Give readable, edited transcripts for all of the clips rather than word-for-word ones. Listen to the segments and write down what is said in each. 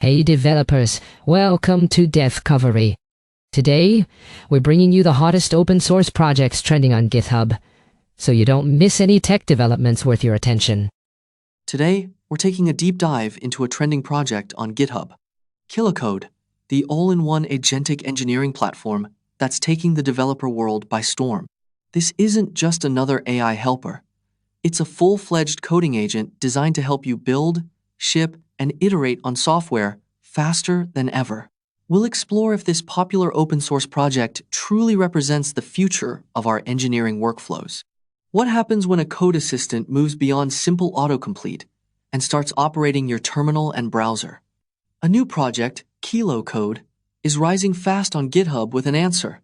Hey developers, welcome to Devcovery. Today, we're bringing you the hottest open source projects trending on GitHub, so you don't miss any tech developments worth your attention. Today, we're taking a deep dive into a trending project on GitHub, Kilocode, the all-in-one agentic engineering platform that's taking the developer world by storm. This isn't just another AI helper. It's a full-fledged coding agent designed to help you build, ship, and iterate on software faster than ever. We'll explore if this popular open-source project truly represents the future of our engineering workflows. What happens when a code assistant moves beyond simple autocomplete and starts operating your terminal and browser? A new project, kilocode, is rising fast on GitHub with an answer.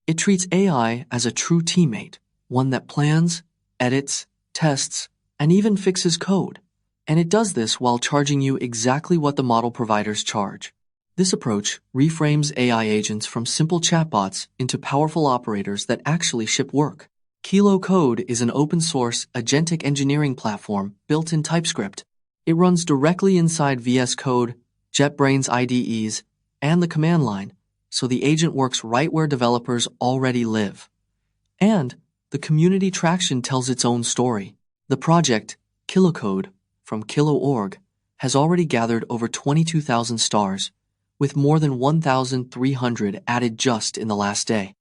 It treats AI as a true teammate, one that plans, edits, tests, and even fixes code. And it does this while charging you exactly what the model providers charge. This approach reframes AI agents from simple chatbots into powerful operators that actually ship work. Kilocode is an open-source agentic engineering platform built in TypeScript. It runs directly inside VS Code, JetBrains IDEs, and the command line, so the agent works right where developers already live. And the community traction tells its own story. The project, Kilocode, from Kilo.org, has already gathered over 22,000 stars, with more than 1,300 added just in the last day.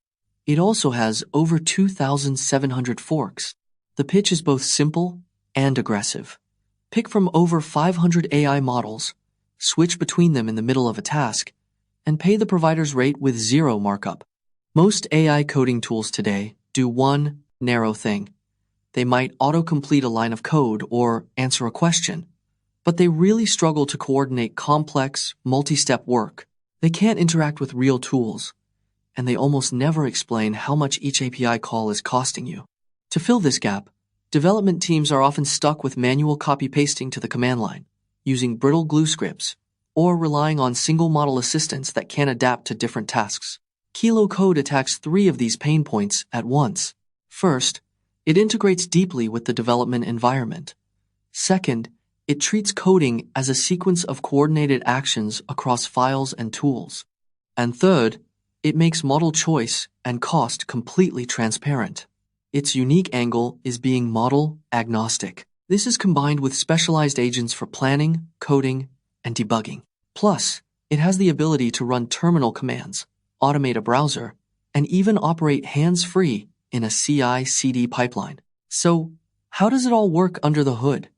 It also has over 2,700 forks. The pitch is both simple and aggressive. Pick from over 500 AI models, switch between them in the middle of a task, and pay the provider's rate with zero markup. Most AI coding tools today do one narrow thing. They might autocomplete a line of code or answer a question, but they really struggle to coordinate complex, multi-step work. They can't interact with real tools, and they almost never explain how much each API call is costing you. To fill this gap, development teams are often stuck with manual copy-pasting to the command line, using brittle glue scripts, or relying on single model assistants that can't adapt to different tasks. Kilocode attacks three of these pain points at once. First, it integrates deeply with the development environment. Second, it treats coding as a sequence of coordinated actions across files and tools. And third, it makes model choice and cost completely transparent. Its unique angle is being model agnostic. This is combined with specialized agents for planning, coding, and debugging. Plus, it has the ability to run terminal commands, automate a browser, and even operate hands-free in a CI/CD pipeline. So, how does it all work under the hood?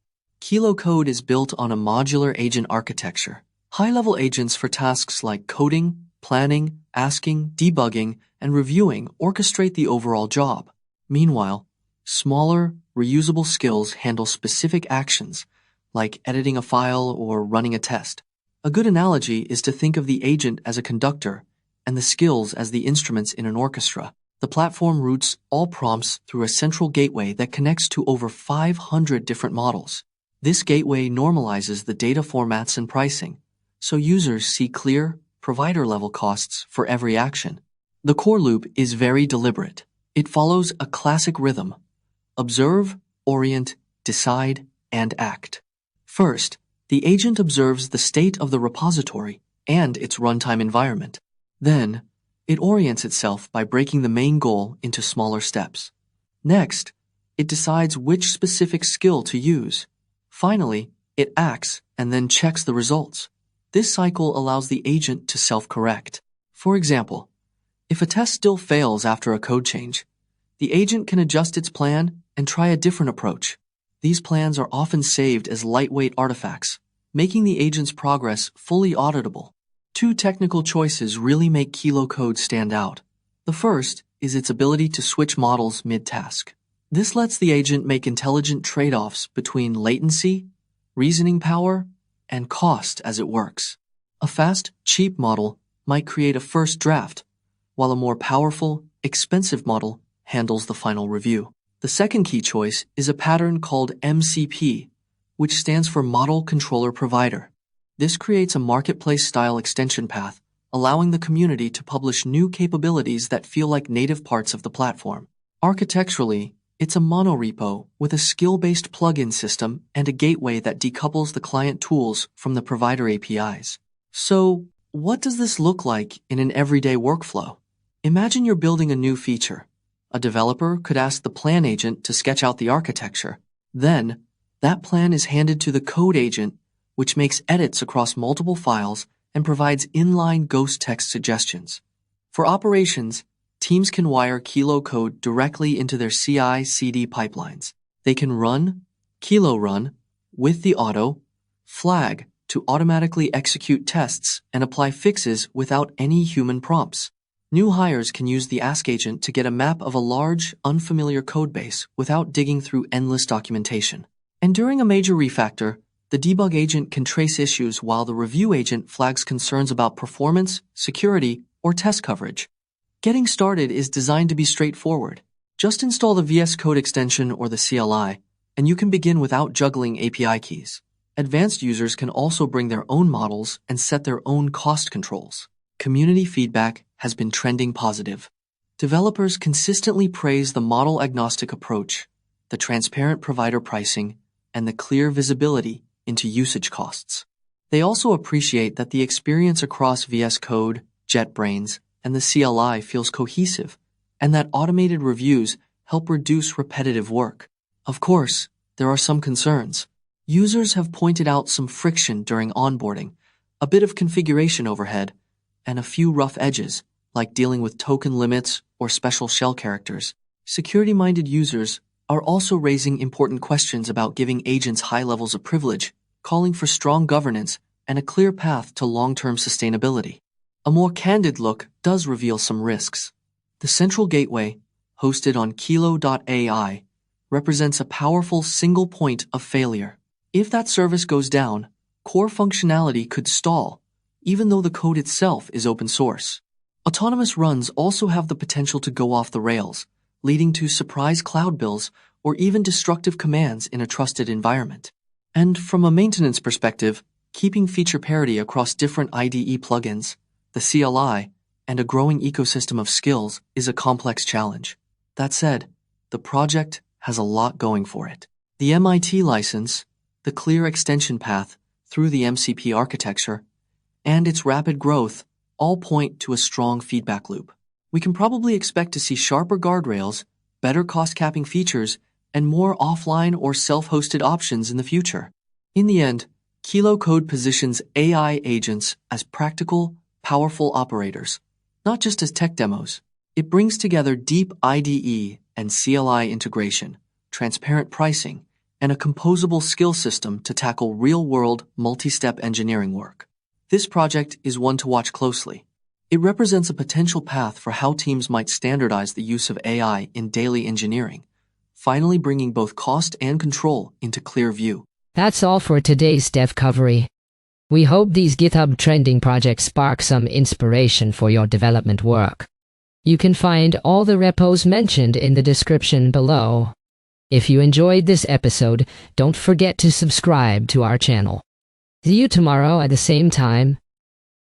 Kilocode is built on a modular agent architecture. High-level agents for tasks like coding, planning, asking, debugging, and reviewing orchestrate the overall job. Meanwhile, smaller, reusable skills handle specific actions, like editing a file or running a test. A good analogy is to think of the agent as a conductor and the skills as the instruments in an orchestra. The platform routes all prompts through a central gateway that connects to over 500 different models. This gateway normalizes the data formats and pricing, so users see clear, provider-level costs for every action. The core loop is very deliberate. It follows a classic rhythm: observe, orient, decide, and act. First, the agent observes the state of the repository and its runtime environment. Then, it orients itself by breaking the main goal into smaller steps. Next, it decides which specific skill to use. Finally, it acts and then checks the results. This cycle allows the agent to self-correct. For example, if a test still fails after a code change, the agent can adjust its plan and try a different approach. These plans are often saved as lightweight artifacts, making the agent's progress fully auditable. Two technical choices really make Kilocode stand out. The first is its ability to switch models mid-task. This lets the agent make intelligent trade-offs between latency, reasoning power, and cost as it works. A fast, cheap model might create a first draft, while a more powerful, expensive model handles the final review. The second key choice is a pattern called MCP, which stands for Model Controller Provider. This creates a marketplace-style extension path, allowing the community to publish new capabilities that feel like native parts of the platform. Architecturally, it's a monorepo with a skill-based plugin system and a gateway that decouples the client tools from the provider APIs. So, what does this look like in an everyday workflow? Imagine you're building a new feature. A developer could ask the plan agent to sketch out the architecture. Then, that plan is handed to the code agent, which makes edits across multiple files and provides inline ghost text suggestions. For operations, teams can wire kilocode directly into their CI/CD pipelines. They can run, kilo run, with the auto, flag to automatically execute tests and apply fixes without any human prompts. New hires can use the Ask agent to get a map of a large, unfamiliar codebase without digging through endless documentation. And during a major refactor, the debug agent can trace issues while the review agent flags concerns about performance, security, or test coverage. Getting started is designed to be straightforward. Just install the VS Code extension or the CLI, and you can begin without juggling API keys. Advanced users can also bring their own models and set their own cost controls. Community feedback has been trending positive. Developers consistently praise the model-agnostic approach, the transparent provider pricing, and the clear visibility into usage costs. They also appreciate that the experience across VS Code, JetBrains, and the CLI feels cohesive, and that automated reviews help reduce repetitive work. Of course, there are some concerns. Users have pointed out some friction during onboarding, a bit of configuration overhead, and a few rough edges, like dealing with token limits or special shell characters. Security-minded users are also raising important questions about giving agents high levels of privilege, calling for strong governance and a clear path to long-term sustainability. A more candid look does reveal some risks. The central gateway, hosted on kilo.ai, represents a powerful single point of failure. If that service goes down, core functionality could stall, even though the code itself is open source. Autonomous runs also have the potential to go off the rails, leading to surprise cloud bills or even destructive commands in a trusted environment. And from a maintenance perspective, keeping feature parity across different IDE plugins, the CLI, and a growing ecosystem of skills is a complex challenge. That said, the project has a lot going for it. The MIT license, the clear extension path through the MCP architecture, and its rapid growth all point to a strong feedback loop. We can probably expect to see sharper guardrails, better cost-capping features, and more offline or self-hosted options in the future. In the end, kilocode positions AI agents as practical, powerful operators, not just as tech demos. It brings together deep IDE and CLI integration, transparent pricing, and a composable skill system to tackle real-world, multi-step engineering work. This project is one to watch closely. It represents a potential path for how teams might standardize the use of AI in daily engineering, finally bringing both cost and control into clear view. That's all for today's Devcovery. We hope these GitHub trending projects spark some inspiration for your development work. You can find all the repos mentioned in the description below. If you enjoyed this episode, don't forget to subscribe to our channel. See you tomorrow at the same time,